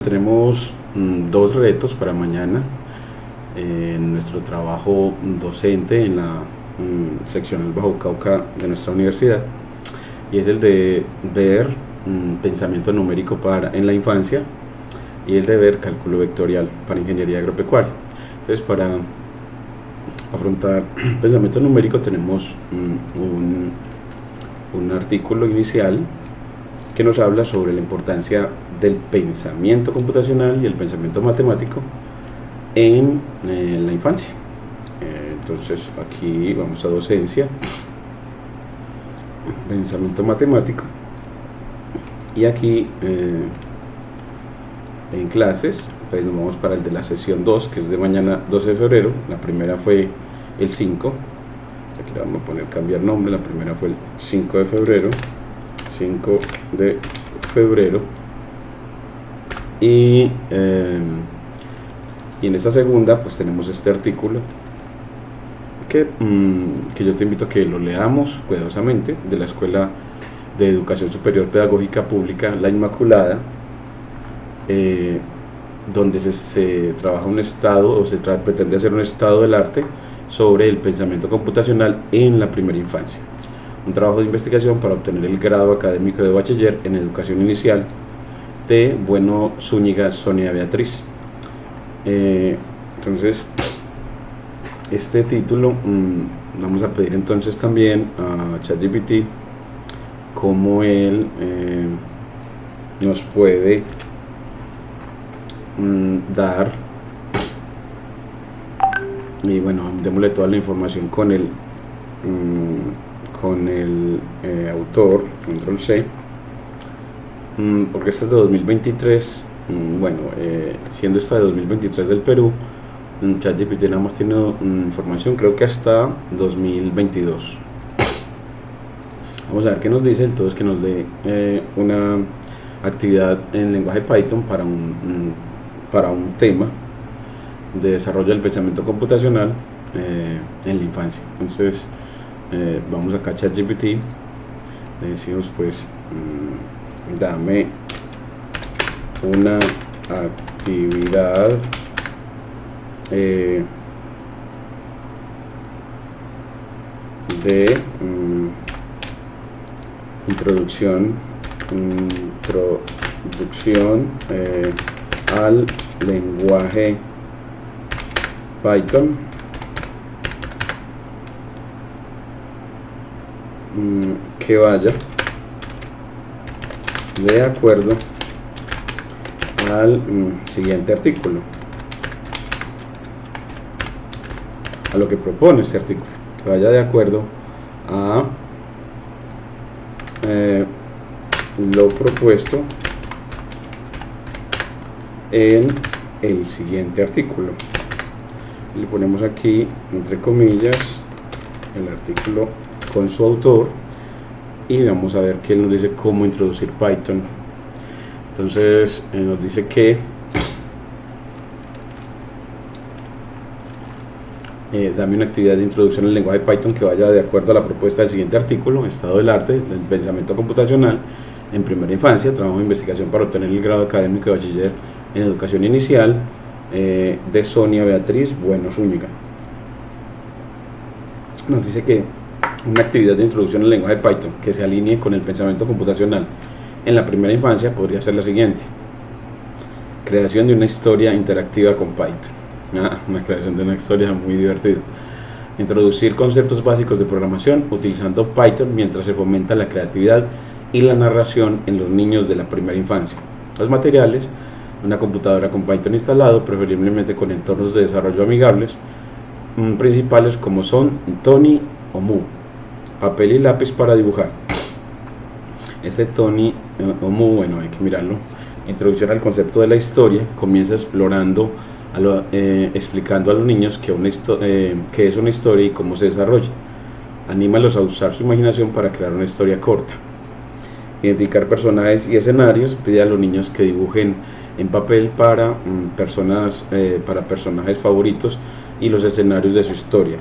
Tenemos dos retos para mañana en nuestro trabajo docente en la seccional Bajo Cauca de nuestra universidad, y es el de ver pensamiento numérico en la infancia y el de ver cálculo vectorial para ingeniería agropecuaria. Entonces, para afrontar pensamiento numérico tenemos un artículo inicial que nos habla sobre la importancia del pensamiento computacional y el pensamiento matemático en la infancia. Entonces aquí vamos a docencia, pensamiento matemático, y aquí en clases pues nos vamos para el de la sesión 2, que es de mañana 12 de febrero. La primera fue el 5, aquí le vamos a poner cambiar nombre. La primera fue el 5 de febrero, 5 de febrero. Y en esta segunda pues tenemos este artículo que yo te invito a que lo leamos cuidadosamente, de la Escuela de Educación Superior Pedagógica Pública La Inmaculada, donde se trabaja un estado, o se pretende hacer un estado del arte sobre el pensamiento computacional en la primera infancia. Un trabajo de investigación para obtener el grado académico de bachiller en educación inicial, de Bueno Zúñiga Sonia Beatriz. Entonces, este título vamos a pedir entonces también a ChatGPT cómo él nos puede dar, y bueno, démosle toda la información con el autor, control C, porque esta es de 2023. Siendo esta de 2023 del Perú, ChatGPT nada más tiene información, creo que hasta 2022. Vamos a ver qué nos dice. Entonces, que nos dé una actividad en lenguaje Python para un tema de desarrollo del pensamiento computacional en la infancia. Entonces, vamos acá a ChatGPT, le decimos pues dame una actividad de introducción al lenguaje Python que vaya de acuerdo al siguiente artículo, a lo que propone este artículo, que vaya de acuerdo a lo propuesto en el siguiente artículo. Le ponemos aquí entre comillas el artículo con su autor, y vamos a ver que él nos dice cómo introducir Python. Entonces nos dice que dame una actividad de introducción al lenguaje Python que vaya de acuerdo a la propuesta del siguiente artículo: estado del arte del pensamiento computacional en primera infancia, trabajo de investigación para obtener el grado académico de bachiller en educación inicial, de Sonia Beatriz Bueno Zúñiga. Nos dice que una actividad de introducción al lenguaje Python que se alinee con el pensamiento computacional en la primera infancia podría ser la siguiente: creación de una historia interactiva con Python. Una creación de una historia muy divertida. Introducir conceptos básicos de programación utilizando Python mientras se fomenta la creatividad y la narración en los niños de la primera infancia. Los materiales: una computadora con Python instalado, preferiblemente con entornos de desarrollo amigables, principales como son Tony o Mu. Papel y lápiz para dibujar. Este Tony o Mu, bueno, hay que mirarlo. Introducción al concepto de la historia: comienza explorando, explicando a los niños qué es una historia y cómo se desarrolla. Anímalos a usar su imaginación para crear una historia corta. Identificar personajes y escenarios: pide a los niños que dibujen en papel para personajes favoritos y los escenarios de su historia.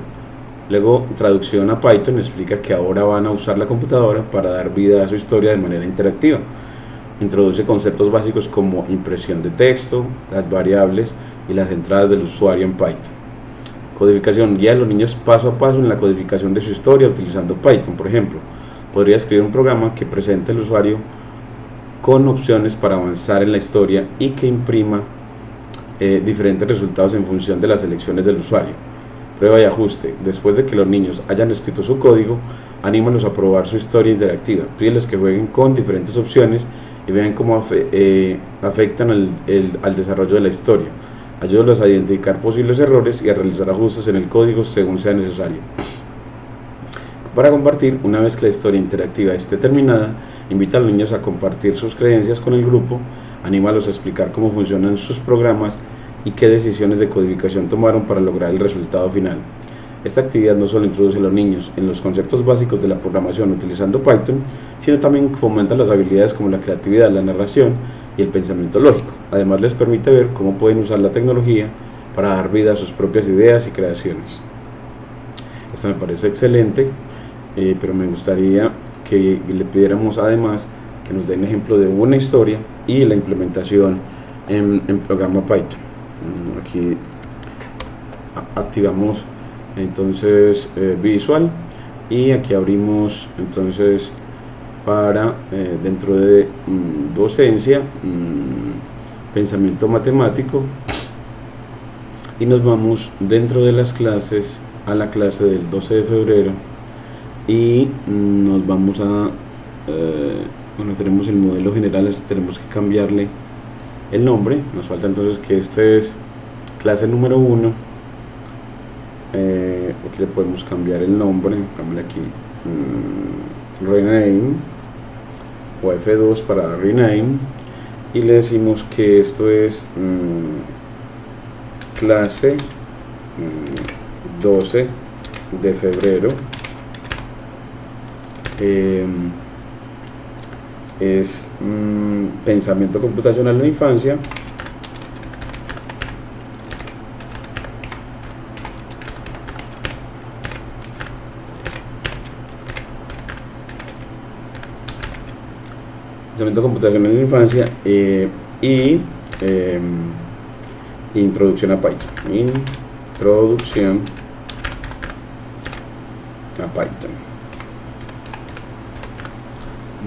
Luego, traducción a Python: explica que ahora van a usar la computadora para dar vida a su historia de manera interactiva. Introduce conceptos básicos como impresión de texto, las variables y las entradas del usuario en Python. Codificación. Guía a los niños paso a paso en la codificación de su historia utilizando Python. Por ejemplo, podría escribir un programa que presente al usuario con opciones para avanzar en la historia y que imprima diferentes resultados en función de las elecciones del usuario. Prueba y ajuste. Después de que los niños hayan escrito su código, anímalos a probar su historia interactiva. Pídeles que jueguen con diferentes opciones y vean cómo afectan al desarrollo de la historia. Ayúdalos a identificar posibles errores y a realizar ajustes en el código según sea necesario. Para compartir, una vez que la historia interactiva esté terminada, invita a los niños a compartir sus creencias con el grupo, anímalos a explicar cómo funcionan sus programas y qué decisiones de codificación tomaron para lograr el resultado final. Esta actividad no solo introduce a los niños en los conceptos básicos de la programación utilizando Python, sino también fomenta las habilidades como la creatividad, la narración y el pensamiento lógico. Además, les permite ver cómo pueden usar la tecnología para dar vida a sus propias ideas y creaciones. Esta me parece excelente, pero me gustaría que le pidiéramos además que nos den ejemplo de una historia y la implementación en programa Python. Aquí activamos entonces Visual y aquí abrimos entonces para dentro de docencia, pensamiento matemático, y nos vamos dentro de las clases a la clase del 12 de febrero y nos vamos a bueno, tenemos el modelo general, tenemos que cambiarle el nombre. Nos falta entonces que este es clase número 1. Aquí le podemos cambiar el nombre, cambiarle aquí rename o F2 para rename, y le decimos que esto es clase 12 de febrero. Es pensamiento computacional en la infancia. Pensamiento computacional en la infancia y introducción a Python. Introducción a Python.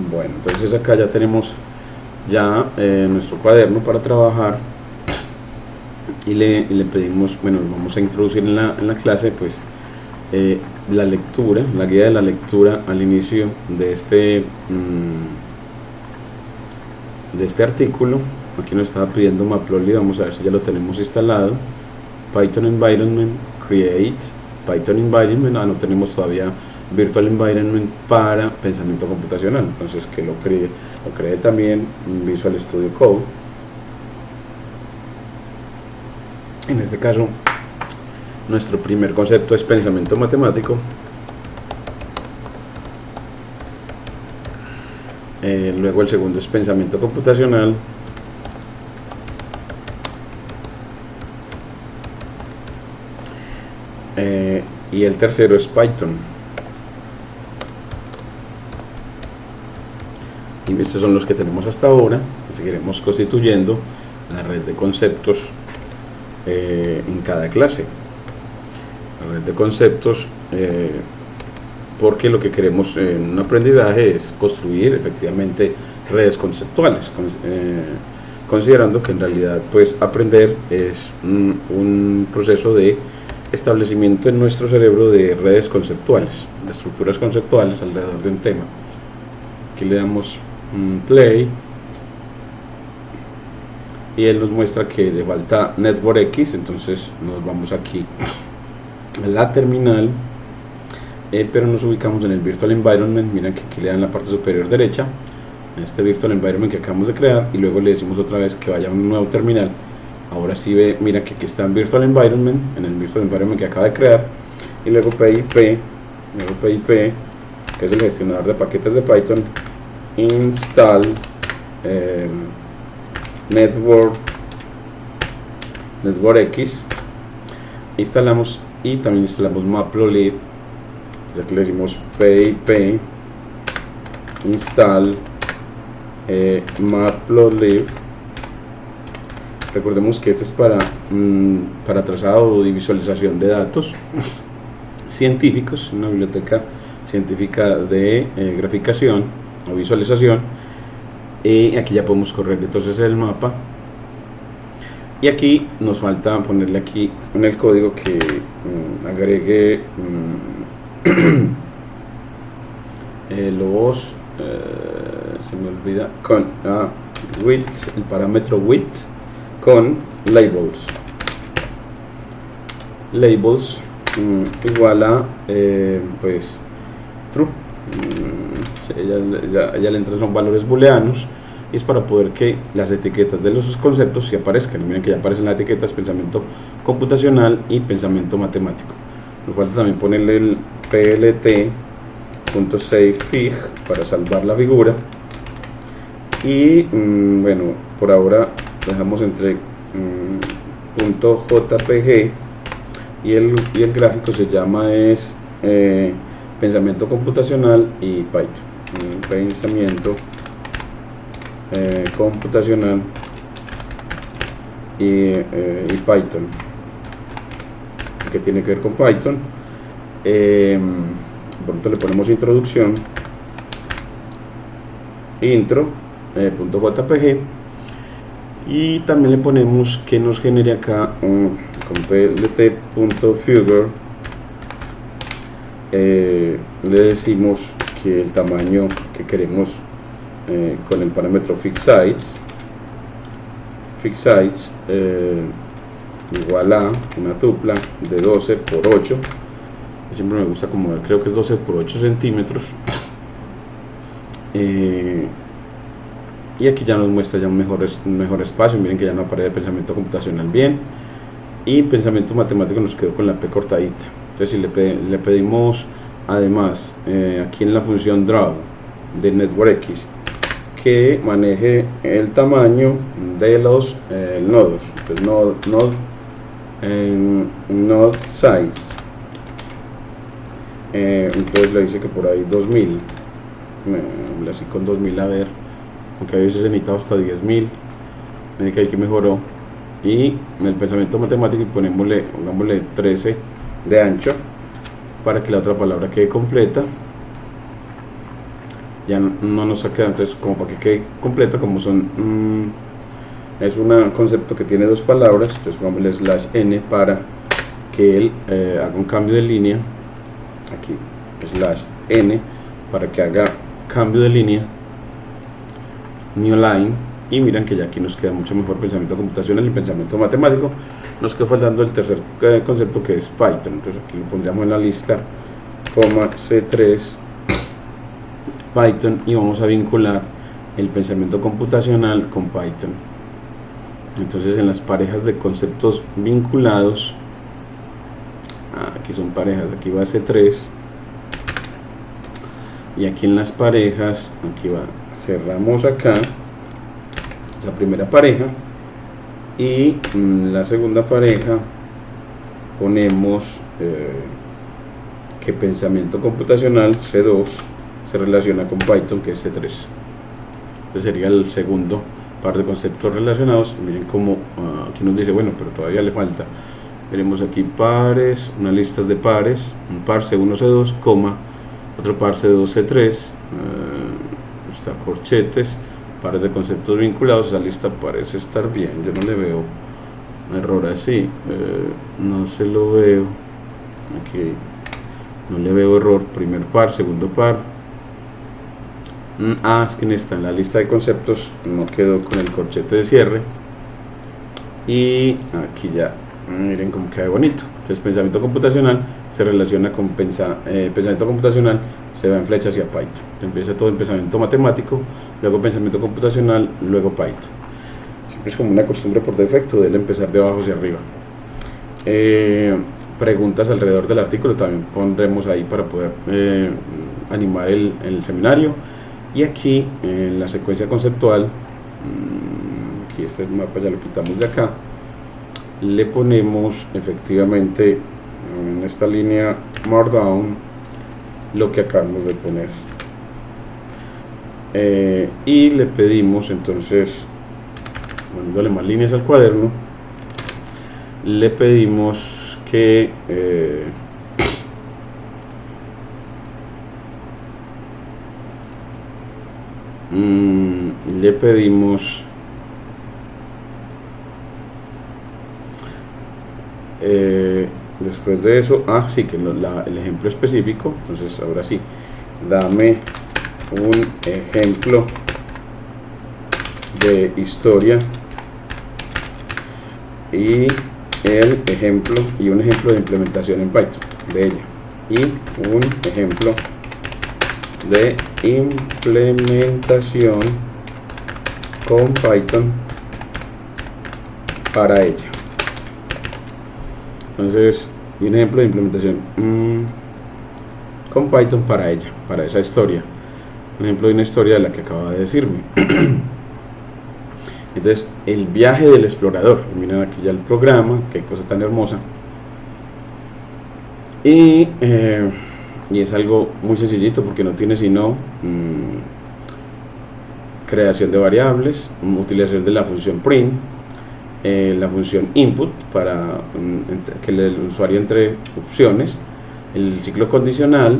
Bueno, entonces acá ya tenemos ya nuestro cuaderno para trabajar y le pedimos, bueno, vamos a introducir en la clase pues la lectura, la guía de la lectura al inicio de este artículo. Aquí nos estaba pidiendo Matplotlib, vamos a ver si ya lo tenemos instalado. Python Environment, Create, Python Environment, no tenemos todavía Virtual Environment para pensamiento computacional, entonces que lo cree también Visual Studio Code. En este caso, nuestro primer concepto es pensamiento matemático. Luego el segundo es pensamiento computacional. Y el tercero es Python. Y estos son los que tenemos hasta ahora. Seguiremos constituyendo la red de conceptos en cada clase. La red de conceptos, porque lo que queremos en un aprendizaje es construir efectivamente redes conceptuales, considerando que en realidad pues aprender es un proceso de establecimiento en nuestro cerebro de redes conceptuales, de estructuras conceptuales alrededor de un tema. Aquí le damos play y él nos muestra que le falta Network X, entonces nos vamos aquí a la terminal, pero nos ubicamos en el Virtual Environment. Miren que aquí le dan la parte superior derecha, en este Virtual Environment que acabamos de crear, y luego le decimos otra vez que vaya a un nuevo terminal. Ahora sí ve, mira que aquí está en Virtual Environment, en el Virtual Environment que acaba de crear, y luego PIP, que es el gestionador de paquetes de Python, install Network X, instalamos, y también instalamos Matplotlib. Entonces aquí le decimos pip install Matplotlib. Recordemos que este es para trazado y visualización de datos científicos, una biblioteca científica de graficación o visualización. Aquí ya podemos correr entonces el mapa, y aquí nos falta ponerle aquí en el código que agregue los se me olvida con width, el parámetro width con labels igual a pues true. Ya le entran son valores booleanos, y es para poder que las etiquetas de los conceptos sí aparezcan. Y miren que ya aparecen las etiquetas pensamiento computacional y pensamiento matemático. Nos falta también ponerle el plt.savefig para salvar la figura. Y bueno, por ahora dejamos entre .jpg y el gráfico se llama pensamiento computacional y Python. Pensamiento computacional y Python, que tiene que ver con Python. Pronto le ponemos introducción, intro.jpg, y también le ponemos que nos genere acá con plt.figure. Le decimos que el tamaño que queremos con el parámetro fixsize igual a una tupla de 12 por 8. Siempre me gusta, como creo que es 12 por 8 centímetros. Y aquí ya nos muestra ya un mejor espacio. Miren que ya no aparece pensamiento computacional bien, y pensamiento matemático nos quedó con la P cortadita. Entonces si le pedimos además aquí en la función draw de NetworkX que maneje el tamaño de los nodos, pues node size, entonces le dice que por ahí 2000, así con 2000, a ver, aunque a veces se necesitaba hasta 10.000. miren que aquí mejoró. Y en el pensamiento matemático pongámosle 13 de ancho para que la otra palabra quede completa. Ya no nos ha quedado, entonces como para que quede completa, como es un concepto que tiene dos palabras, entonces pongámosle /n para que él haga un cambio de línea. Aquí /n para que haga cambio de línea, new line. Y miren que ya aquí nos queda mucho mejor pensamiento computacional y pensamiento matemático. Nos queda faltando el tercer concepto, que es Python. Entonces aquí lo pondríamos en la lista, C3 Python, y vamos a vincular el pensamiento computacional con Python. Entonces en las parejas de conceptos vinculados, aquí son parejas, aquí va C3, y aquí en las parejas, aquí va, cerramos acá la primera pareja, y la segunda pareja ponemos que pensamiento computacional C2 se relaciona con Python, que es C3. Este sería el segundo par de conceptos relacionados. Miren cómo aquí nos dice, bueno, pero todavía le falta. Veremos aquí pares, unas listas de pares, un par C1 C2, otro par C2 C3, está corchetes, pares de conceptos vinculados. Esa lista parece estar bien, yo no le veo error así, no se lo veo aquí, no le veo error. Primer par, segundo par, es que en la lista de conceptos no quedó con el corchete de cierre, y aquí ya miren cómo queda bonito. Entonces pensamiento computacional se relaciona con pensamiento computacional, se va en flecha hacia Python. Empieza todo en pensamiento matemático, luego pensamiento computacional, luego Python. Siempre es como una costumbre por defecto de él empezar de abajo hacia arriba. Preguntas alrededor del artículo también pondremos ahí para poder animar el seminario. Y aquí en la secuencia conceptual, aquí este mapa ya lo quitamos de acá, le ponemos efectivamente en esta línea Markdown lo que acabamos de poner. y le pedimos entonces, dándole más líneas al cuaderno, le pedimos que después de eso, sí, que el ejemplo específico. Entonces ahora sí, dame un ejemplo de historia y un ejemplo de implementación en Python de ella, y un ejemplo de implementación con Python para ella. Entonces, y un ejemplo de implementación con Python para ella, para esa historia. Un ejemplo de una historia de la que acaba de decirme. Entonces, el viaje del explorador. Miren aquí ya el programa, qué cosa tan hermosa. Y es algo muy sencillito porque no tiene sino creación de variables, utilización de la función print, la función input para que el usuario entre opciones, el ciclo condicional,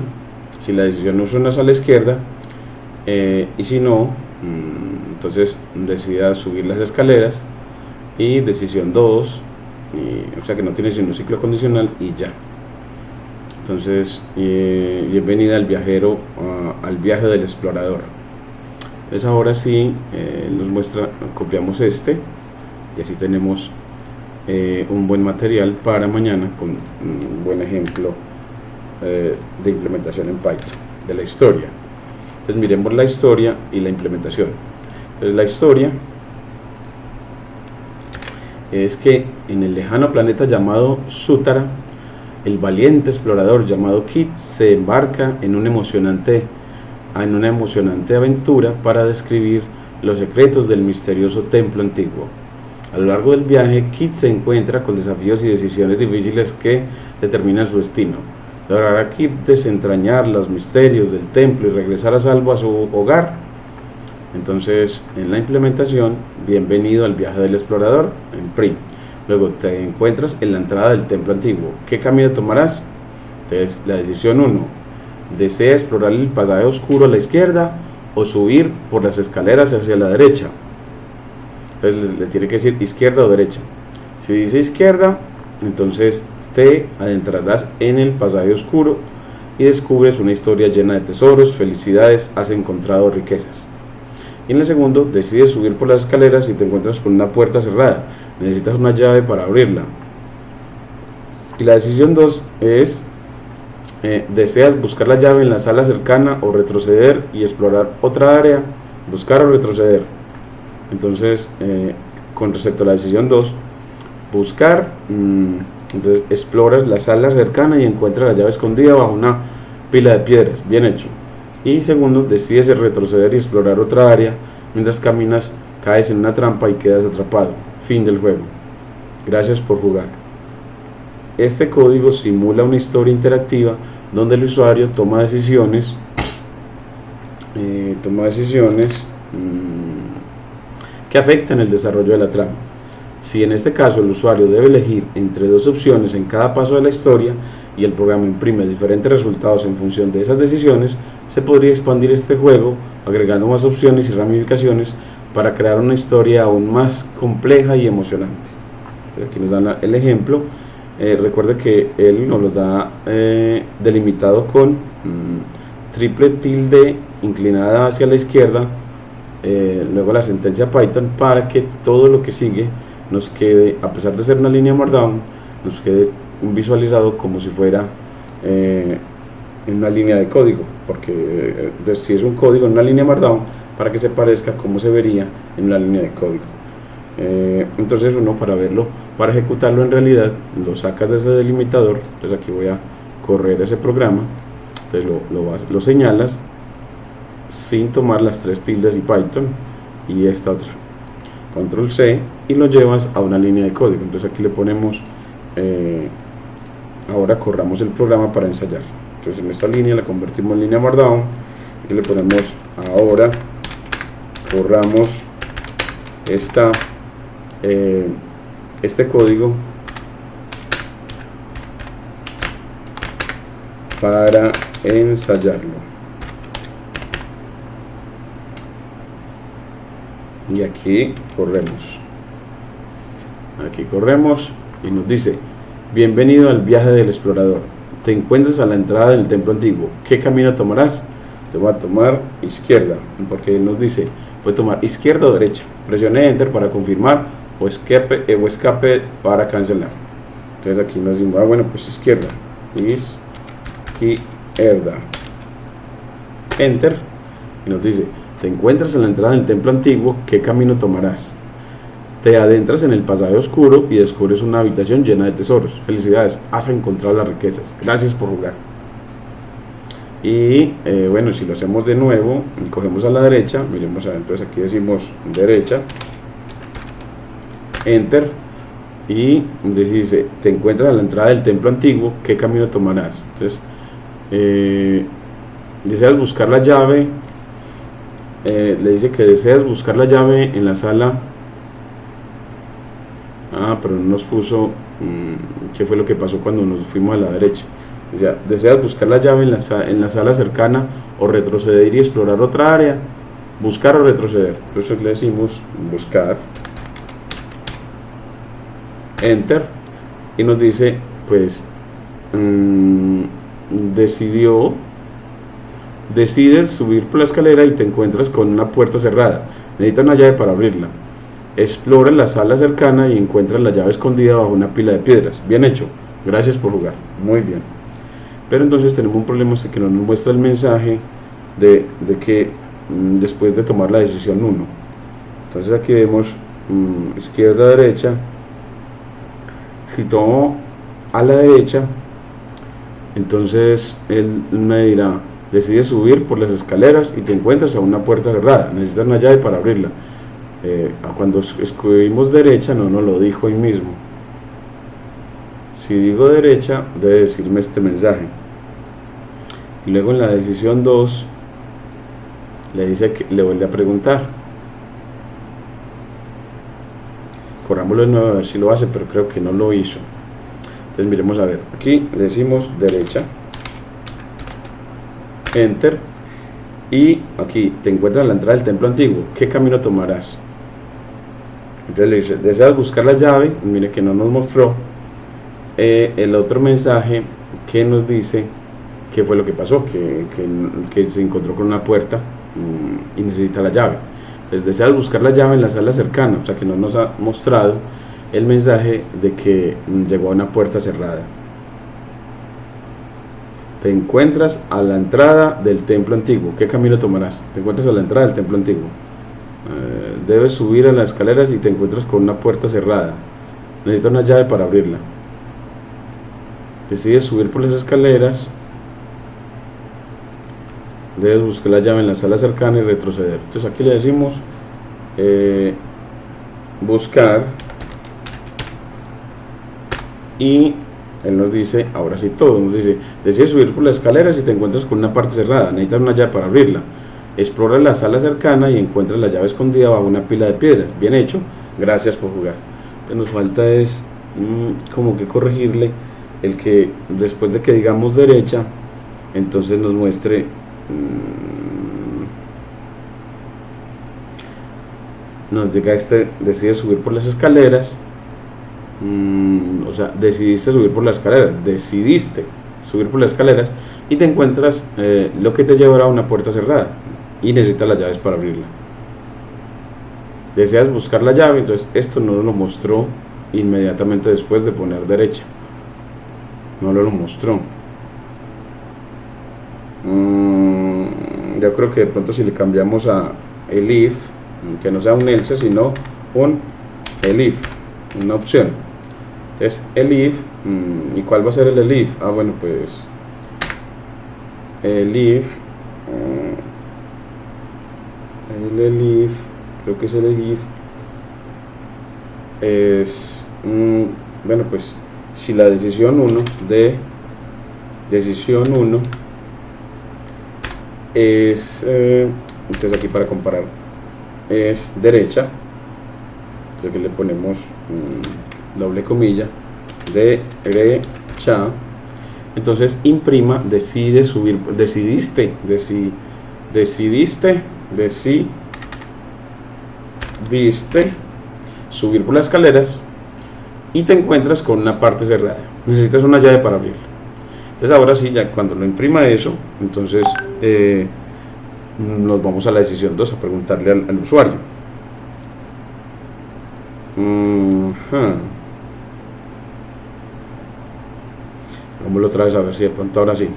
si la decisión 1 es a la izquierda, y si no, entonces decida subir las escaleras, y decisión 2, o sea que no tiene sino un ciclo condicional y ya. Entonces, bienvenida al viajero, al viaje del explorador. Entonces ahora sí nos muestra, copiamos y así tenemos un buen material para mañana con un buen ejemplo de implementación en Python de la historia. Entonces miremos la historia y la implementación. Entonces la historia es que en el lejano planeta llamado Sútara, el valiente explorador llamado Kit se embarca en una emocionante aventura para describir los secretos del misterioso templo antiguo. A lo largo del viaje, Kit se encuentra con desafíos y decisiones difíciles que determinan su destino. ¿Logrará Kit desentrañar los misterios del templo y regresar a salvo a su hogar? Entonces, en la implementación, bienvenido al viaje del explorador en print. Luego te encuentras en la entrada del templo antiguo. ¿Qué camino tomarás? Entonces, la decisión 1. ¿Desea explorar el pasaje oscuro a la izquierda o subir por las escaleras hacia la derecha? Entonces le tiene que decir izquierda o derecha. Si dice izquierda, entonces te adentrarás en el pasaje oscuro y descubres una historia llena de tesoros, felicidades, has encontrado riquezas. Y en el segundo, decides subir por las escaleras y te encuentras con una puerta cerrada. Necesitas una llave para abrirla. Y la decisión 2 es, deseas buscar la llave en la sala cercana o retroceder y explorar otra área, buscar o retroceder. Entonces, con respecto a la decisión 2, buscar, entonces exploras la sala cercana y encuentras la llave escondida bajo una pila de piedras. Bien hecho. Y segundo, decides retroceder y explorar otra área. Mientras caminas, caes en una trampa y quedas atrapado. Fin del juego. Gracias por jugar. Este código simula una historia interactiva donde el usuario toma decisiones que afectan el desarrollo de la trama. Si en este caso el usuario debe elegir entre dos opciones en cada paso de la historia y el programa imprime diferentes resultados en función de esas decisiones, se podría expandir este juego agregando más opciones y ramificaciones para crear una historia aún más compleja y emocionante. Aquí nos dan el ejemplo. Recuerde que él nos lo da delimitado con triple tilde inclinada hacia la izquierda, luego la sentencia Python, para que todo lo que sigue nos quede, a pesar de ser una línea Markdown, nos quede visualizado como si fuera en una línea de código, porque si es un código en una línea Markdown, para que se parezca como se vería en una línea de código. Entonces uno, para verlo, para ejecutarlo en realidad, lo sacas de ese delimitador. Entonces aquí voy a correr ese programa, entonces lo señalas sin tomar las tres tildes y Python y esta otra, control C, y lo llevas a una línea de código. Entonces aquí le ponemos ahora corramos el programa para ensayar. Entonces en esta línea la convertimos en línea Markdown y le ponemos ahora borramos este código para ensayarlo. Y aquí corremos y nos dice: bienvenido al viaje del explorador. Te encuentras a la entrada del templo antiguo. ¿Qué camino tomarás? Te voy a tomar izquierda, porque él nos dice: puede tomar izquierda o derecha. Presione Enter para confirmar o escape para cancelar. Entonces aquí nos dice: bueno, pues izquierda. Izquierda. Enter. Y nos dice: te encuentras en la entrada del templo antiguo. ¿Qué camino tomarás? Te adentras en el pasaje oscuro y descubres una habitación llena de tesoros. Felicidades, has encontrado las riquezas. Gracias por jugar. Y bueno, si lo hacemos de nuevo, cogemos a la derecha, miremos, entonces aquí decimos derecha, Enter, y dice: te encuentras a la entrada del templo antiguo. ¿Qué camino tomarás? Entonces, deseas buscar la llave. Le dice que deseas buscar la llave en la sala. Pero no nos puso qué fue lo que pasó cuando nos fuimos a la derecha. O sea, deseas buscar la llave en la sala cercana, o retroceder y explorar otra área. Buscar o retroceder. Entonces le decimos buscar, Enter, y nos dice: pues decides subir por la escalera y te encuentras con una puerta cerrada. Necesitas una llave para abrirla. Explora la sala cercana y encuentras la llave escondida bajo una pila de piedras. Bien hecho, gracias por jugar. Muy bien. Pero entonces tenemos un problema, que no nos muestra el mensaje de que después de tomar la decisión 1. Entonces aquí vemos izquierda, derecha. Si tomo a la derecha, entonces él me dirá: decides subir por las escaleras y te encuentras a una puerta cerrada. Necesitas una llave para abrirla. Cuando escribimos derecha no nos lo dijo ahí mismo. Si digo derecha, debe decirme este mensaje. Y luego en la decisión 2 le dice que le vuelve a preguntar. Corrámoslo de nuevo a ver si lo hace, pero creo que no lo hizo. Entonces miremos a ver. Aquí le decimos derecha, Enter, y aquí te encuentras a la entrada del templo antiguo. ¿Qué camino tomarás? Entonces le dice: deseas buscar la llave. Mire que no nos mostró el otro mensaje que nos dice qué fue lo que pasó, que se encontró con una puerta y necesita la llave. Entonces deseas buscar la llave en la sala cercana. O sea que no nos ha mostrado el mensaje de que llegó a una puerta cerrada. Te encuentras a la entrada del templo antiguo. ¿Qué camino tomarás? Te encuentras a la entrada del templo antiguo. Debes subir a las escaleras y te encuentras con una puerta cerrada. Necesitas una llave para abrirla. Decides subir por las escaleras. Debes buscar la llave en la sala cercana y retroceder. Entonces aquí le decimos buscar, y él nos dice, ahora sí todo, nos dice: decides subir por las escaleras y te encuentras con una parte cerrada. Necesitas una llave para abrirla. Explora la sala cercana y encuentras la llave escondida bajo una pila de piedras. Bien hecho, gracias por jugar. Lo que nos falta es como que corregirle el que después de que digamos derecha, entonces nos muestre nos diga decide subir por las escaleras. O sea, decidiste subir por las escaleras y te encuentras lo que te llevará a una puerta cerrada y necesitas las llaves para abrirla. Deseas buscar la llave. Entonces esto no lo mostró inmediatamente después de poner derecha, no lo mostró. Yo creo que de pronto si le cambiamos a el if, que no sea un else sino un elif, una opción. Entonces elif, ¿y cuál va a ser el elif? Bueno, pues elif, creo que es el elif, es bueno, pues si la decisión 1 es entonces aquí para comparar es derecha, entonces que le ponemos doble comilla, derecha. Entonces imprima, decide subir, decidiste subir por las escaleras y te encuentras con una parte cerrada. Necesitas una llave para abrirla. Entonces ahora sí, ya cuando lo imprima eso, entonces nos vamos a la decisión 2 a preguntarle al usuario. Vámonos otra vez a ver si de pronto ahora sí.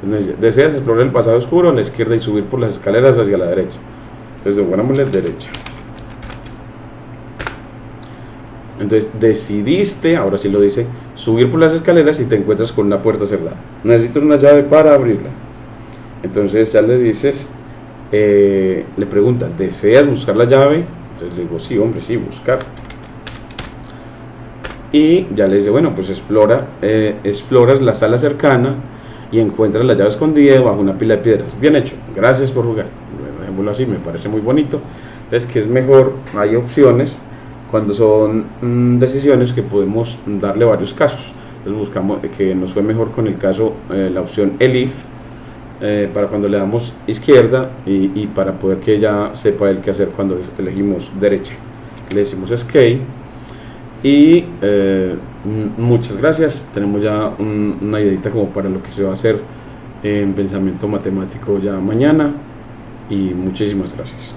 Entonces, deseas explorar el pasado oscuro a la izquierda y subir por las escaleras hacia la derecha. Entonces pongámosle derecha. Entonces decidiste, ahora sí lo dice, subir por las escaleras y te encuentras con una puerta cerrada. Necesitas una llave para abrirla. Entonces ya le dices, le pregunta, ¿deseas buscar la llave? Entonces le digo, sí, hombre, sí, buscar. Y ya le dice, bueno, pues exploras la sala cercana y encuentras la llave escondida bajo una pila de piedras. Bien hecho, gracias por jugar. Bueno, dejémoslo así, me parece muy bonito. Es que es mejor, hay opciones cuando son decisiones que podemos darle varios casos. Entonces buscamos que nos fue mejor con el caso, la opción elif, para cuando le damos izquierda y para poder que ella sepa el qué hacer cuando elegimos derecha. Le decimos escape y muchas gracias. Tenemos ya una ideita como para lo que se va a hacer en pensamiento matemático ya mañana y muchísimas gracias.